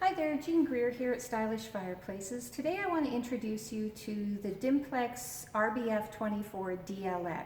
Hi there, Jean Greer here at Stylish Fireplaces. Today I want to introduce you to the Dimplex RBF24DLX.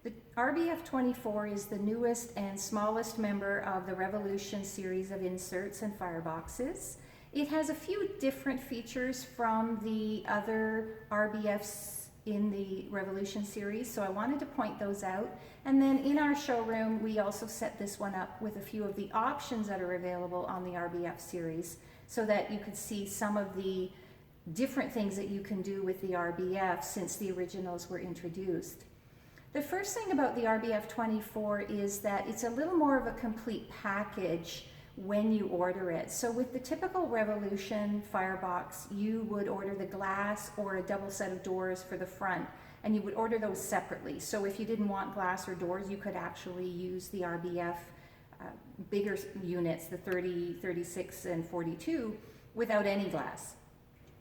The RBF24 is the newest and smallest member of the Revolution series of inserts and fireboxes. It has a few different features from the other RBFs in the Revolution series, so I wanted to point those out. And then in our showroom, we also set this one up with a few of the options that are available on the RBF series so that you could see some of the different things that you can do with the RBF since the originals were introduced. The first thing about the RBF24 is that it's a little more of a complete package when you order it. So with the typical Revolution firebox, you would order the glass or a double set of doors for the front, and you would order those separately. So if you didn't want glass or doors, you could actually use the RBF bigger units, the 30, 36, and 42, without any glass.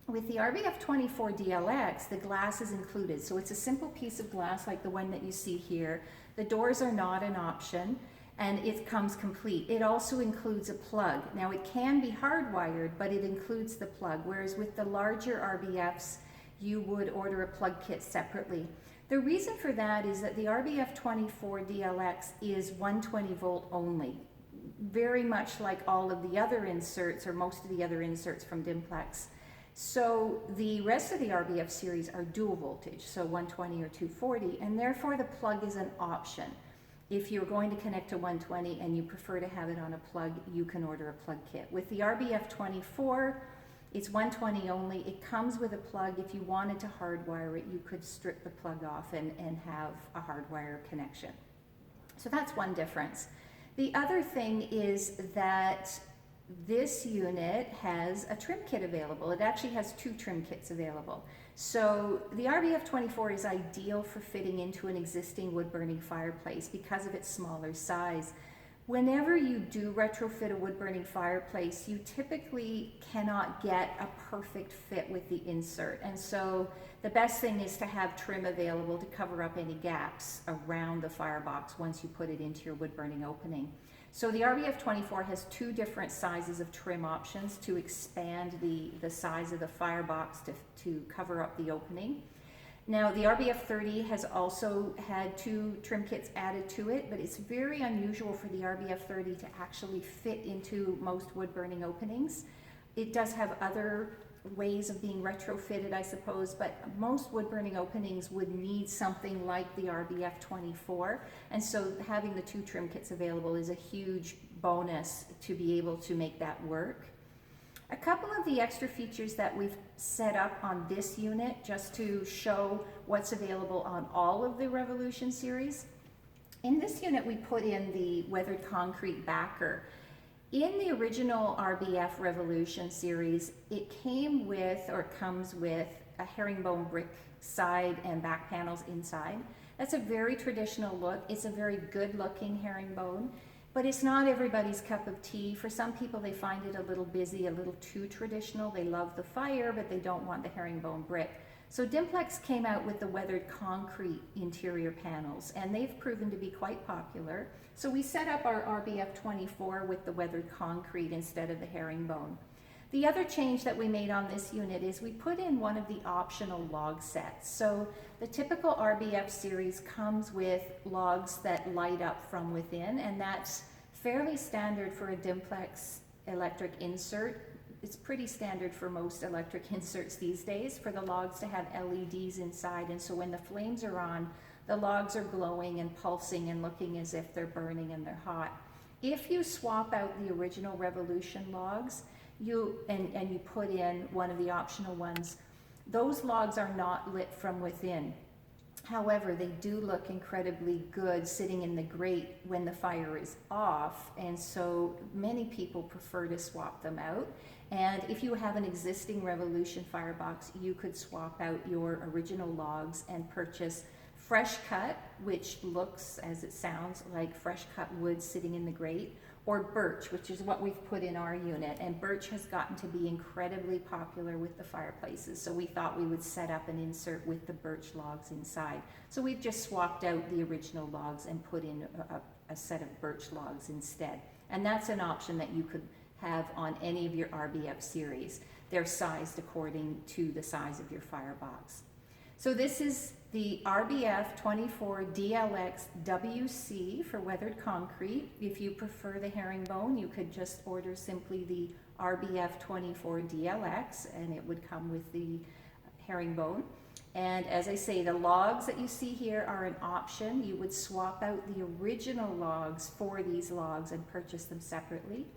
With the RBF24DLX, the glass is included. So it's a simple piece of glass like the one that you see here. The doors are not an option, and it comes complete. It also includes a plug. Now it can be hardwired, but it includes the plug, whereas with the larger RBFs, you would order a plug kit separately. The reason for that is that the RBF24DLX is 120 volt only, very much like all of the other inserts, or most of the other inserts from Dimplex. So the rest of the RBF series are dual voltage, so 120 or 240, and therefore the plug is an option. If you're going to connect to 120 and you prefer to have it on a plug, you can order a plug kit. With the RBF24, it's 120 only. It comes with a plug. If you wanted to hardwire it, you could strip the plug off and have a hardwire connection. So that's one difference. The other thing is that this unit has a trim kit available. It actually has two trim kits available. So the RBF24 is ideal for fitting into an existing wood-burning fireplace because of its smaller size. Whenever you do retrofit a wood-burning fireplace, you typically cannot get a perfect fit with the insert. And so the best thing is to have trim available to cover up any gaps around the firebox once you put it into your wood-burning opening. So the RBF24 has two different sizes of trim options to expand the size of the firebox to cover up the opening. Now the RBF30 has also had two trim kits added to it, but it's very unusual for the RBF30 to actually fit into most wood burning openings. It does have other ways of being retrofitted, I suppose, but most wood burning openings would need something like the RBF24, and so having the two trim kits available is a huge bonus to be able to make that work. A couple of the extra features that we've set up on this unit just to show what's available on all of the Revolution series. In this unit we put in the weathered concrete backer. In the original RBF Revolution series, it came with, or comes with, a herringbone brick side and back panels inside. That's a very traditional look. It's a very good looking herringbone, but it's not everybody's cup of tea. For some people, they find it a little busy, a little too traditional. They love the fire, but they don't want the herringbone brick. So Dimplex came out with the weathered concrete interior panels, and they've proven to be quite popular. So we set up our RBF24 with the weathered concrete instead of the herringbone. The other change that we made on this unit is we put in one of the optional log sets. So the typical RBF series comes with logs that light up from within, and that's fairly standard for a Dimplex electric insert. It's pretty standard for most electric inserts these days for the logs to have LEDs inside, and so when the flames are on, the logs are glowing and pulsing and looking as if they're burning and they're hot. If you swap out the original Revolution logs, and you put in one of the optional ones, those logs are not lit from within. However, they do look incredibly good sitting in the grate when the fire is off, and so many people prefer to swap them out. And if you have an existing Revolution firebox, you could swap out your original logs and purchase fresh cut, which looks, as it sounds, like fresh cut wood sitting in the grate, or birch, which is what we've put in our unit. And birch has gotten to be incredibly popular with the fireplaces, so we thought we would set up an insert with the birch logs inside. So we've just swapped out the original logs and put in a set of birch logs instead. And that's an option that you could have on any of your RBF series. They're sized according to the size of your firebox. So this is the RBF24DLX WC for weathered concrete. If you prefer the herringbone, you could just order simply the RBF24DLX and it would come with the herringbone. And as I say, the logs that you see here are an option. You would swap out the original logs for these logs and purchase them separately.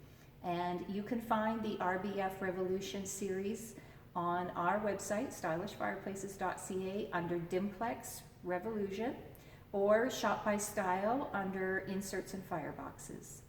And you can find the RBF Revolution series on our website, stylishfireplaces.ca, under Dimplex Revillusion, or shop by style under inserts and fireboxes.